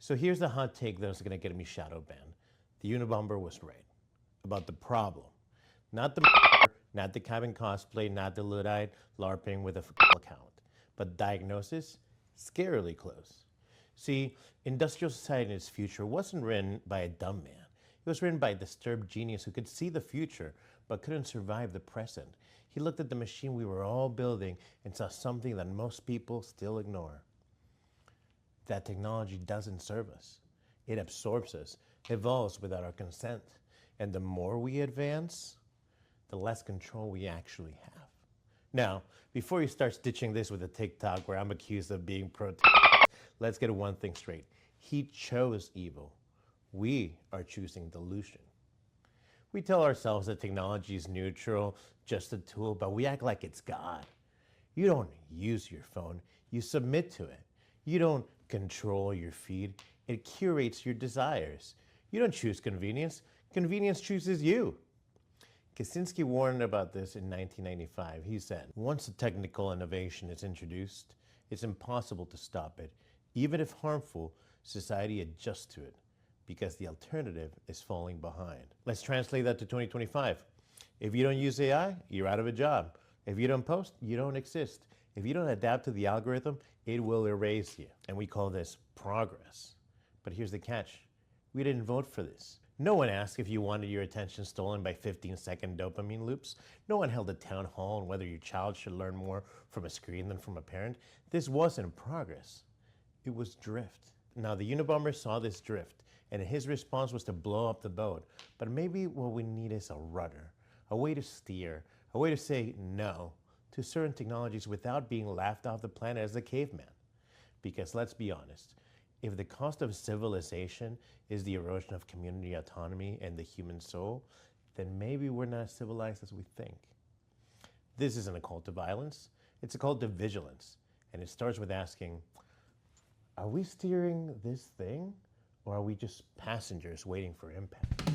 So here's the hot take that's going to get me shadow banned. The Unabomber was right about the problem. Not the not the cabin cosplay, not the Luddite LARPing with a account, but diagnosis, scarily close. See, industrial society in its future wasn't written by a dumb man. It was written by a disturbed genius who could see the future but couldn't survive the present. He looked at the machine we were all building and saw something that most people still ignore. That technology doesn't serve us. It absorbs us, evolves without our consent. And the more we advance, the less control we actually have. Now, before you start stitching this with a TikTok where I'm accused of being pro, let's get one thing straight. He chose evil. We are choosing delusion. We tell ourselves that technology is neutral, just a tool, but we act like it's God. You don't use your phone, you submit to it. You don't control your feed, it curates your desires. You don't choose convenience, convenience chooses you. Kaczynski warned about this in 1995. He said, once a technical innovation is introduced, it's impossible to stop it. Even if harmful, society adjusts to it because the alternative is falling behind. Let's translate that to 2025. If you don't use AI, you're out of a job. If you don't post, you don't exist. If you don't adapt to the algorithm, it will erase you. And we call this progress. But here's the catch. We didn't vote for this. No one asked if you wanted your attention stolen by 15-second dopamine loops. No one held a town hall on whether your child should learn more from a screen than from a parent. This wasn't progress. It was drift. Now, the Unabomber saw this drift, and his response was to blow up the boat. But maybe what we need is a rudder, a way to steer, a way to say no to certain technologies without being laughed off the planet as a caveman. Because let's be honest, if the cost of civilization is the erosion of community autonomy and the human soul, then maybe we're not as civilized as we think. This isn't a call to violence, it's a call to vigilance. And it starts with asking, are we steering this thing, or are we just passengers waiting for impact?